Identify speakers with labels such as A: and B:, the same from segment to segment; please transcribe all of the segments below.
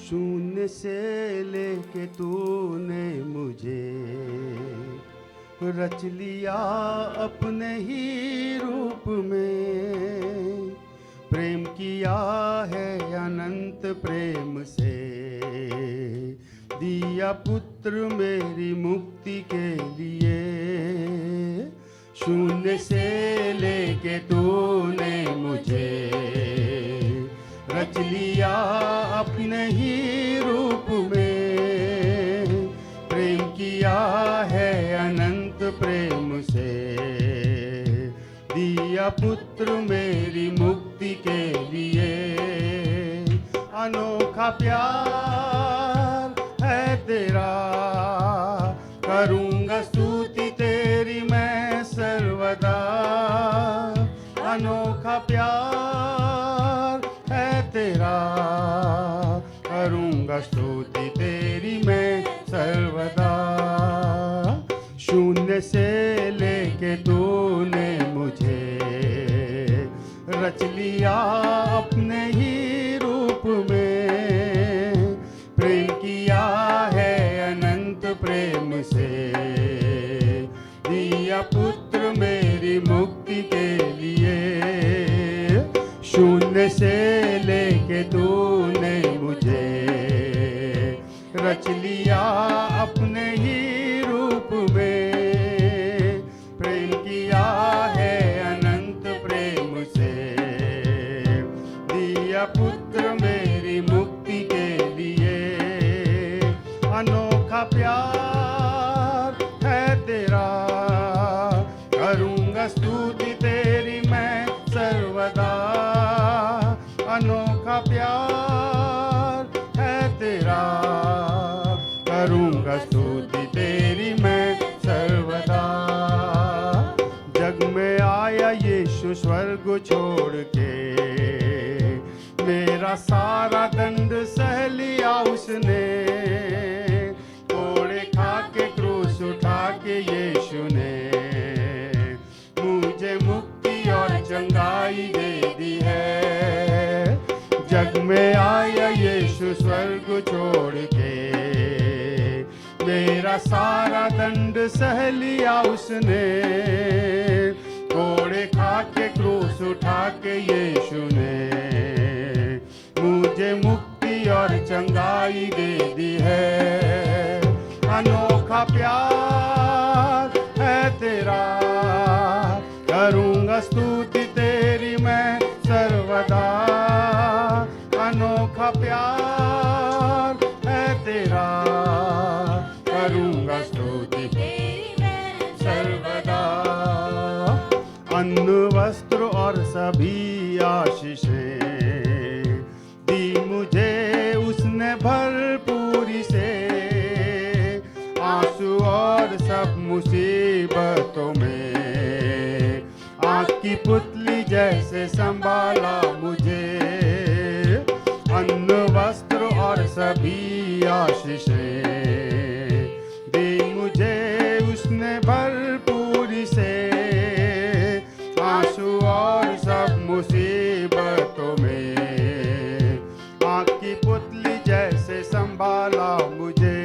A: शून्य से लेके तूने मुझे रच लिया अपने ही रूप में। प्रेम किया है अनंत प्रेम से, दिया पुत्र मेरी मुक्ति के लिए। शून्य से लेके तूने मुझे रच लिया अपने ही रूप में। प्रेम किया है अनंत प्रेम से, दिया पुत्र मेरी मुक्ति के लिए। अनोखा प्यार है तेरा, करूँगा स्तुति तेरी मैं सर्वदा। अनोखा प्यार है तेरा, करूँगा स्तुति तेरी मैं सर्वदा। शून्य से लेके तूने मुझे रच लिया अपने ही रूप में। प्रेम किया है अनंत प्रेम से, दिया पुत्र मेरी मुक्ति के लिए। शून्य से लेके तूने मुझे रच लिया अपने ही रूप में। प्रेम किया है अनंत प्रेम से, दिया पुत्र मेरी मुक्ति के लिए। अनोखा प्यार है तेरा, करूँगा स्तुति तेरी मैं सर्वदा। अनोखा प्यार है तेरा, करूँगा स्तुति तेरी मैं सर्वदा। जग में आया यीशु स्वर्ग छोड़ के, मेरा सारा दंड सह लिया उसने। कोड़े खा के क्रूस उठा के यीशु ने मुझे मुक्ति और चंगाई दे दी है। जग में आया यीशु स्वर्ग छोड़ के, मेरा सारा दंड सह लिया उसने। कोड़े खा के क्रूस उठा के यीशु ने मुझे मुक्ति और चंगाई दे दी है। अनोखा प्यार है तेरा, करूँगा स्तुति तेरी मैं सर्वदा। अनोखा प्यार है तेरा, करूँगा स्तुति तेरी मैं सर्वदा। अन्न वस्त्र और सभी आशीषें दी मुझे उसने भरपूरी से। आंसू और सब मुसीबतों में आँख की पुतली जैसे संभाला मुझे। अन्न वस्त्र और सभी आशीषें दी मुझे उसने भरपूरी से। आंसू और सब मुसीबतों में आँख की पुतली जैसे संभाला मुझे।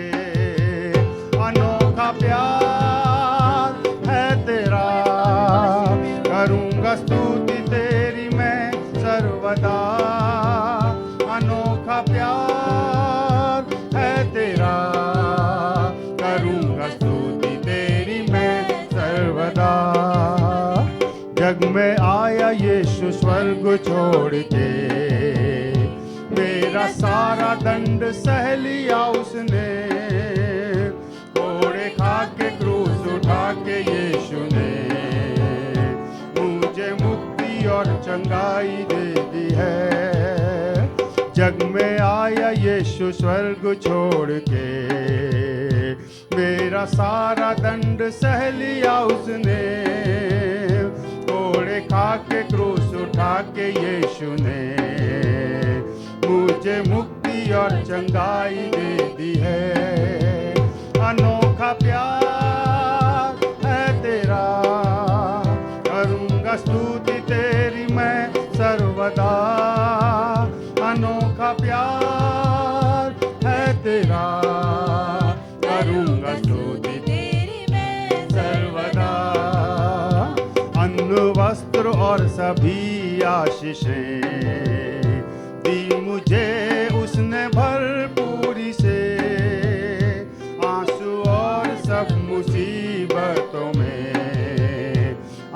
A: अनोखा प्यार है तेरा, करूँगा स्तुति तेरी मैं सर्वदा। अनोखा प्यार है तेरा, करूँगा स्तुति तेरी मैं सर्वदा। जग में आया यीशु स्वर्ग छोड़ के, मेरा सारा दंड सह लिया उसने। कोड़े खा के क्रूस उठा के यीशु ने मुझे मुक्ति और चंगाई दे दी है। जग में आया यीशु स्वर्ग छोड़ के, मेरा सारा दंड सह लिया उसने। कोड़े खा के क्रूस उठा के यीशु ने मुझे मुक्ति और चंगाई दे दी है। अनोखा प्यार है तेरा, करूँगा स्तुति तेरी मैं सर्वदा। अनोखा प्यार और सभी आशीषें दी मुझे उसने भरपूरी से। आंसू और सब मुसीबतों में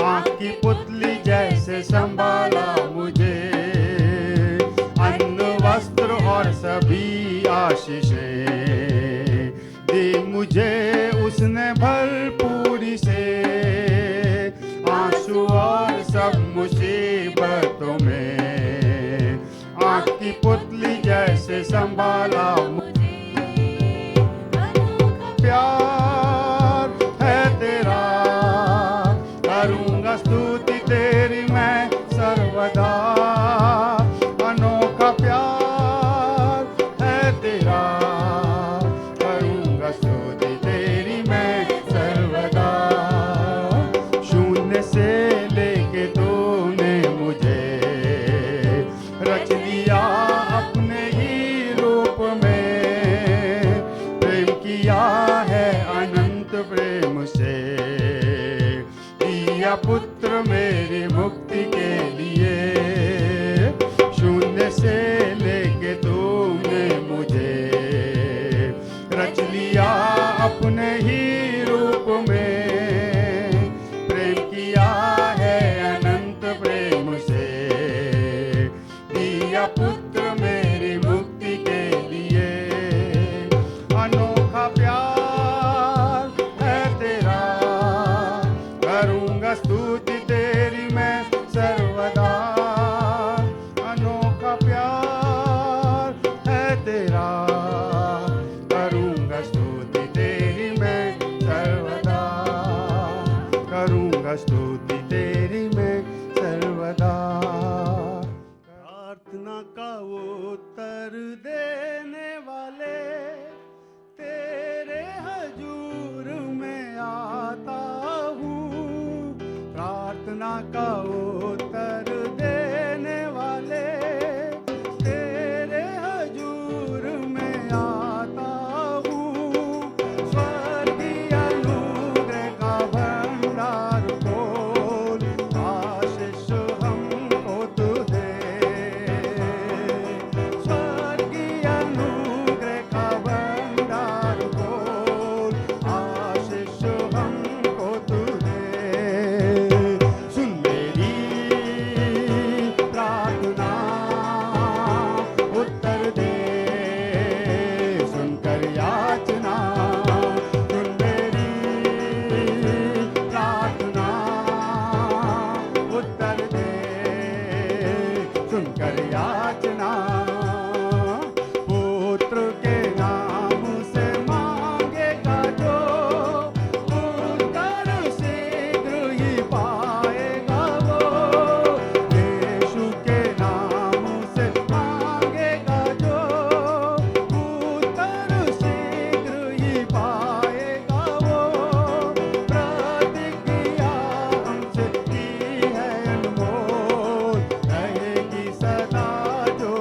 A: आँख की पुतली जैसे संभाला मुझे। अन्न वस्त्र और सभी आशीषें दी मुझे उसने भरपूरी से। आंसू और सब मुसीबतों में आँख की पुतली जैसे संभाला मुझे। प्यार है तेरा, करूँगा स्तुति तेरी मैं सर्वदा। अनोखा प्यार है तेरा, करूँगा स्तुति तेरी मैं सर्वदा। शून्य से लेके तूने मुझे रच लिया अपने ही रूप में। प्रेम किया है अनंत प्रेम से, दिया पुत्र मेरी मुक्ति के लिए। शून्य से लेके तूने मुझे रच लिया अपने ही रूप में। प्रेम किया है अनंत प्रेम से, दिया पुत्र मेरी मुक्ति के लिए। अनोखा प्यार है तेरा, करूँगा स्तुति तेरी मैं सर्वदा। अनोखा प्यार है तेरा, करूँगा स्तुति तेरी मैं सर्वदा। करूँगा स्तुति तेरी मैं सर्वदा। प्रार्थना का उत्तर देने वाले तेरे हजूर में आता हूँ। प्रार्थना का उत्तर देने वाले तेरे हजूर में आता हूँ। स्वर्गीय अनुग्रह का भंडार खोल, आशीष हमको तू दे। स्वर्गीय अनुग्रह का भंडार खोल, आशीष हमको तू दे। सुन मेरी प्रार्थना, उत्तर दे सुनकर याचना। सुन मेरी प्रार्थना, उत्तर दे सुनकर याचना। पुत्र के नाम से मांगेगा जो, उत्तर शीघ्र ही पाएगा वो। यीशु के नाम से मांगेगा जो, उत्तर शीघ्र ही पाएगा वो। प्रतिज्ञा हमसे की है अनमोल, रहेगी सदा जो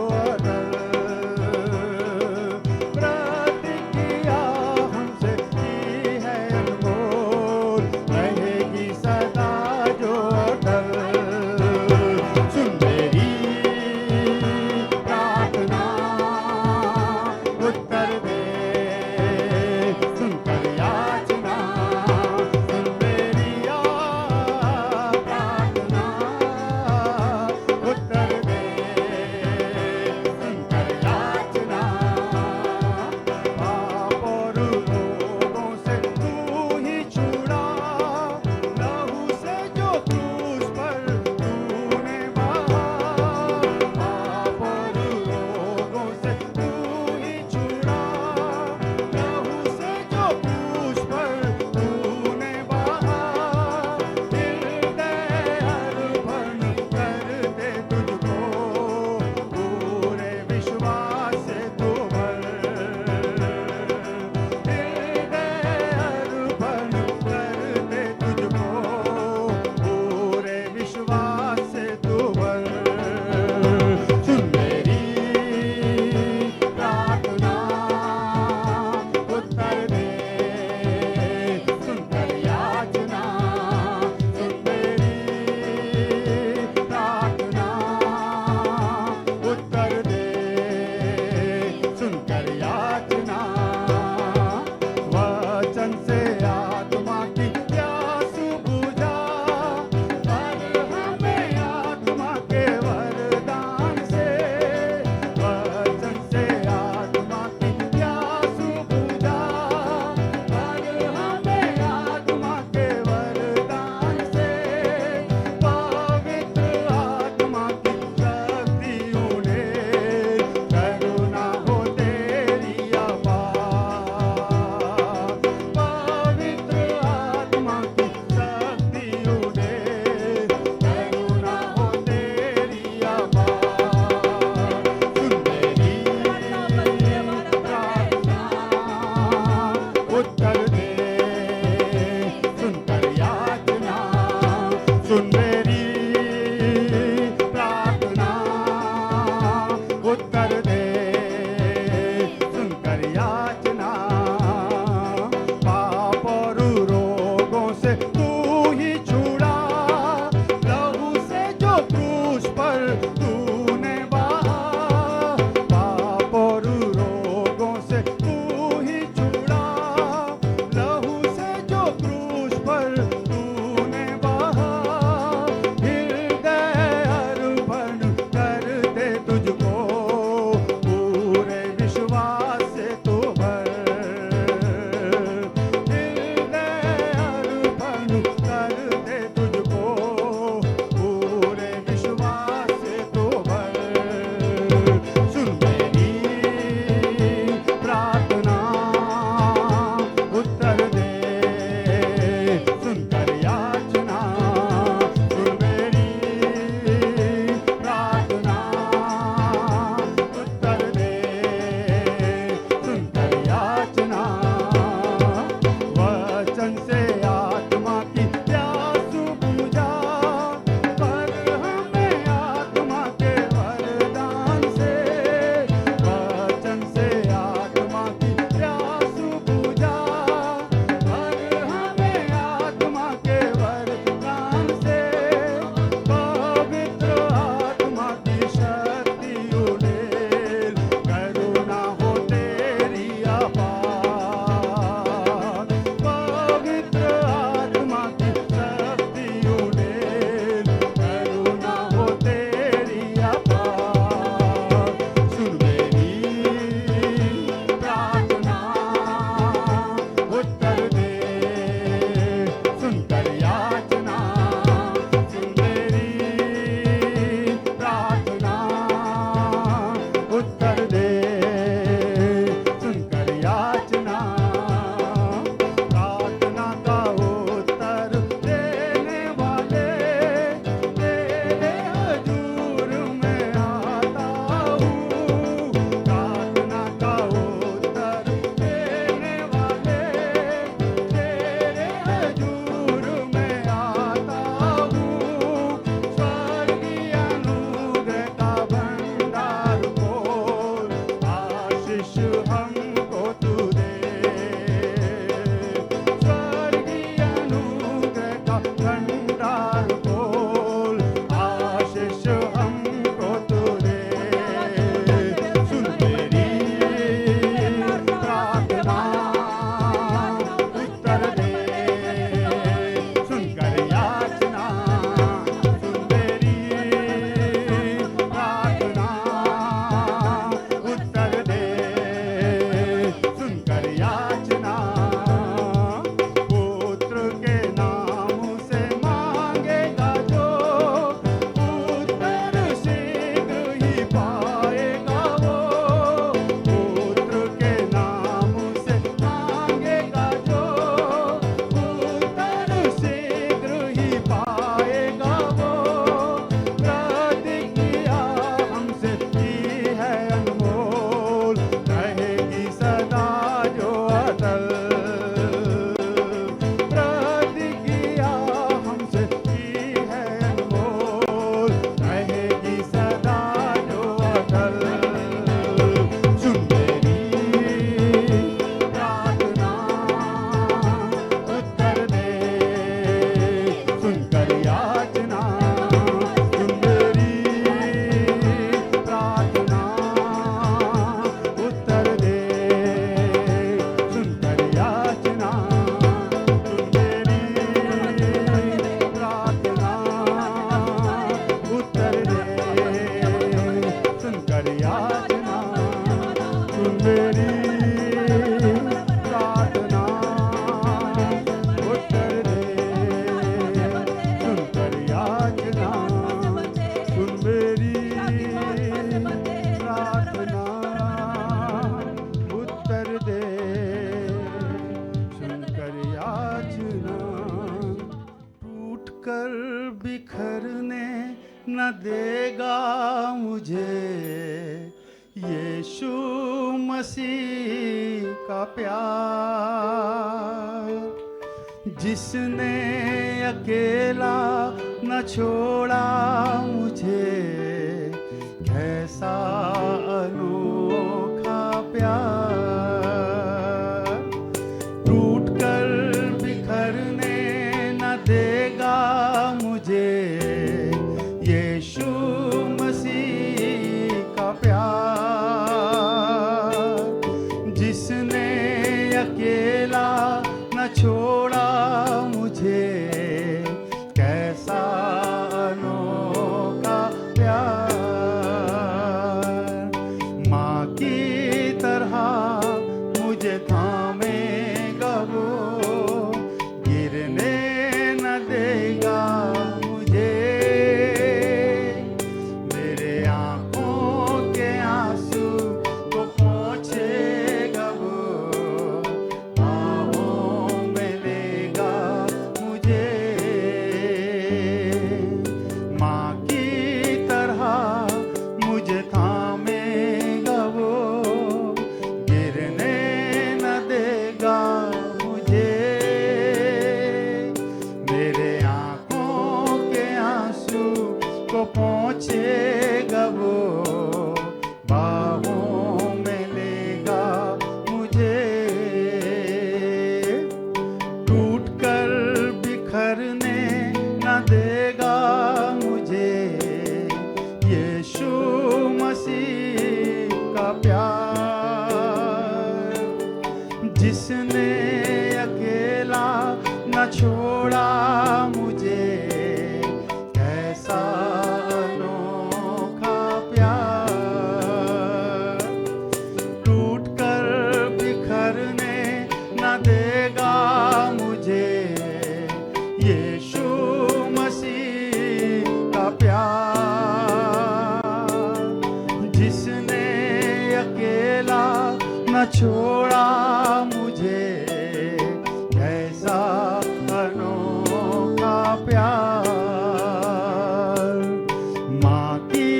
B: यीशु मसीह का प्यार, जिसने अकेला न छोड़ा मुझे, कैसा अनोखा प्यार। टूट कर बिखरने न देगा मुझे, यीशु मसीह का प्यार, जिसने अकेला न छोड़ा मुझे, कैसा अनोखा प्यार। माँ की तरह मुझे थामेगा वो, गिरने न देगा मुझे, मेरे आंखों के आंसू को पोंछेगा वो, बाहों में लेगा मुझे। माँ की तरह मुझे थामेगा वो, गिरने न देगा मुझे, मेरे आंखों के आंसू को पोंछेगा वो, बाहों में लेगा मुझे। टूट कर बिखरने न देगा मुझे, यीशु मसीह का प्यार, जिसने अकेला न छोड़ा मुझे, कैसा अनोखा प्यार। टूट कर बिखरने न देगा मुझे, यीशु मसीह का प्यार, जिसने अकेला न छोड़ा मुझे, कैसा अनोखा प्यार। माँ की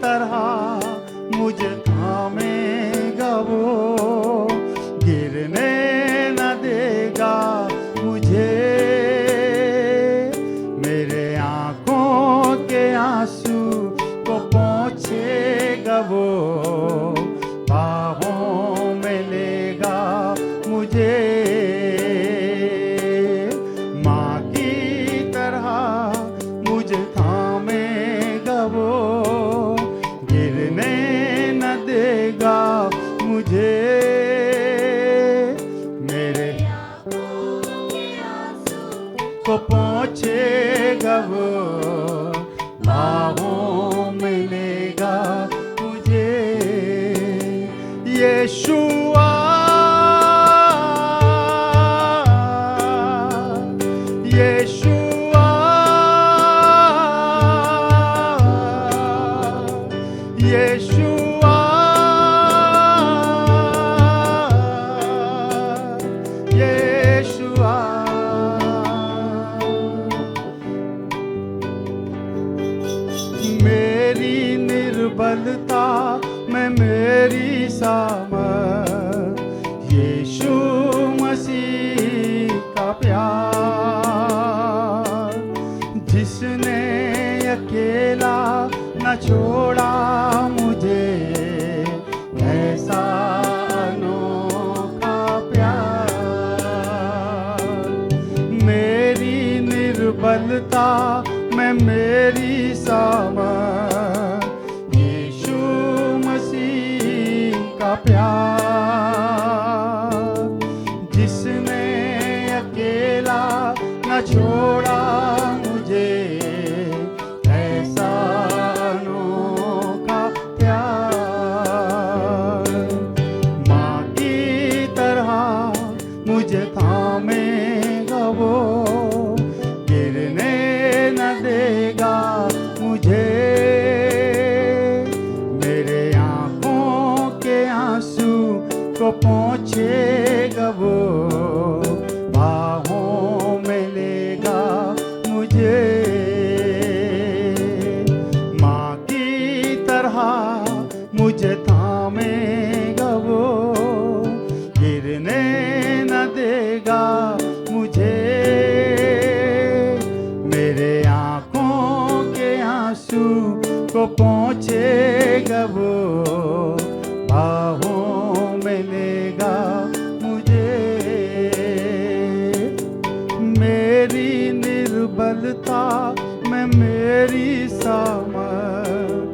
B: तरह मुझे थामेगा वो, गिरने न देगा मुझे, मेरे आंखों के आंसू को पोंछेगा वो, बाहों में लेगा मुझे। माँ की तरह मुझे थामेगा वो, गिरने न देगा मुझे, मेरे को पहुँचेगा वो, बाहों में लेगा मुझे। यीशुआ यीशुआ यीशुआ यीशुआ। मेरी निर्बलता में मेरी सामर्थ, यीशु मसीह का प्यार, जिसने अकेला न छोड़ा मुझे, ऐसा अनोखा प्यार। मेरी निर्बलता में मेरी सामर्थ, यीशु मसीह का प्यार, जिसने अकेला न छोड़ा मुझे, ऐसा अनोखा प्यार। माँ की तरह मुझे थामेगा वो, गिरने न देगा मुझे, मेरे आंखों के आंसू को पोंछेगा वो, बाहों में लेगा मुझे। माँ की तरह मुझे थामे वो बाहों में लेगा मुझे। मेरी निर्बलता में मेरी सामर्थ,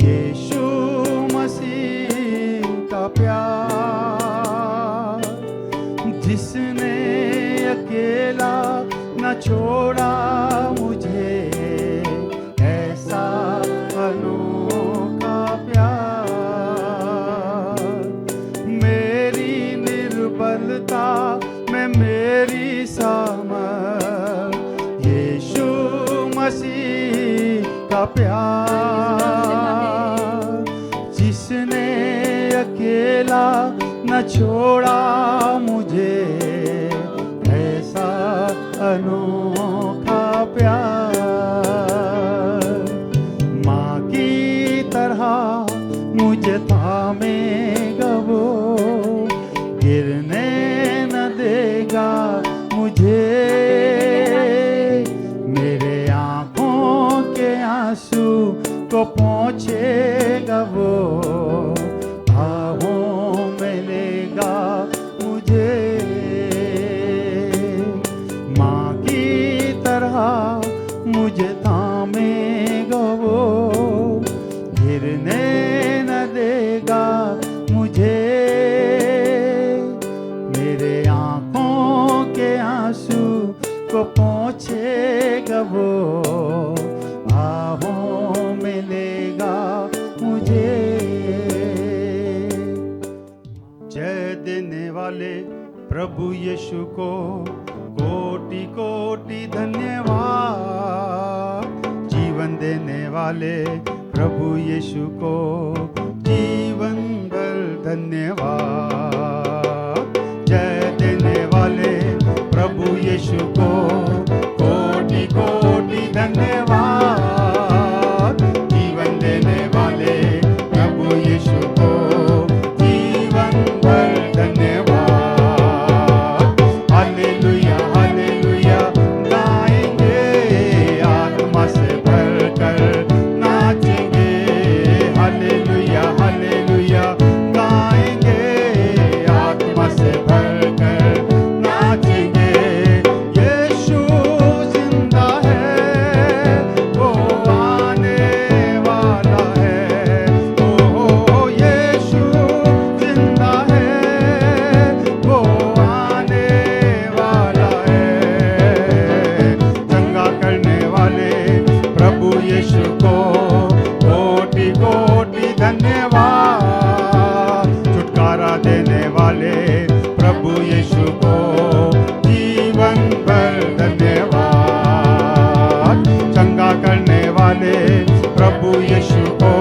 B: यीशु मसीह का प्यार, जिसने अकेला न छोड़ा मुझे, ऐसा अनोखा प्यार। मेरी निर्बलता में मेरी सामर्थ, यीशु मसीह का प्यार, जिसने अकेला न छोड़ा मुझे, ऐसा अनोखा प्यार। माँ की तरह मुझे थामेगा वो, गिरने न देगा मुझे। मेरे आँखों के आंसू को पोंछेगा वो, बाहों में लेगा मुझे। माँ की तरह मुझे थामेगा वो, गिरने न देगा मुझे। मेरे आँखों के आंसू को पोंछेगा वो, बाहों में लेगा मुझे। जय देने वाले प्रभु यीशु को कोटि कोटि धन्यवाद। जीवन देने वाले प्रभु यीशु को जीवन भर धन्यवाद। जय देने वाले प्रभु यीशु को कोटि कोटि धन्यवाद। जीवन देने वाले प्रभु यीशु को जीवन भर धन्यवाद। हालेलुया हालेलुया गाएंगे, आत्मा से भरकर नाचेंगे। हालेलुया हालेलुया गाएंगे, आत्मा से भरकर नाचेंगे। यीशु जिंदा है, वो आने वाला है। ओ यीशु जिंदा है, वो आने वाला है। चंगा करने वाले प्रभु यीशु को कोटि कोटि धन्यवाद। छुटकारा देने वाले प्रभु यीशु को जीवन भर धन्यवाद। चंगा करने वाले प्रभु यीशु को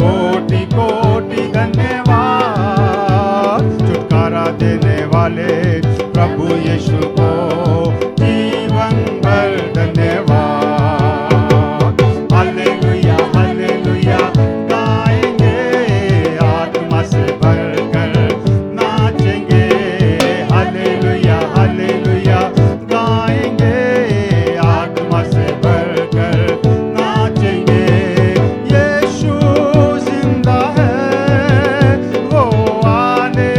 B: कोटि कोटि धन्यवाद। छुटकारा देने वाले प्रभु यीशु को जीवन भर धन्यवाद। हालेलुया हालेलुया गाएंगे, आत्मा से भरकर नाचेंगे। हालेलुया हालेलुया गाएंगे, आत्मा से भरकर नाचेंगे। यीशु जिंदा है, वो आने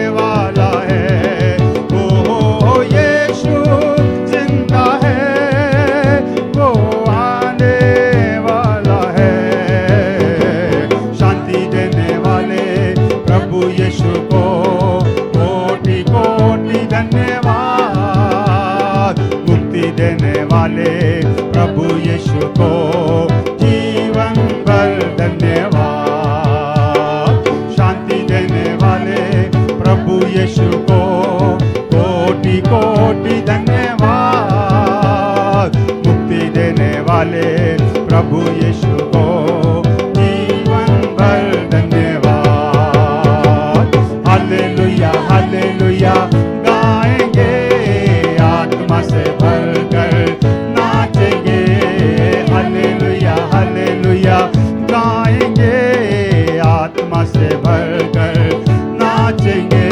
B: वाला है। ओ यीशु जिंदा है, वो आने वाला है। शांति देने वाले प्रभु यीशु को कोटि कोटि धन्यवाद। मुक्ति देने वाले प्रभु यीशु को जीवन भर धन्यवाद। शांति देने वाले प्रभु यीशु को कोटि कोटि धन्यवाद। मुक्ति देने वाले प्रभु यीशु को जीवन भर धन्यवाद। हालेलुया हालेलुया गाएंगे, आत्मा से भरकर नाचेंगे। हालेलुया हालेलुया गाएंगे, आत्मा से भरकर नाचेंगे।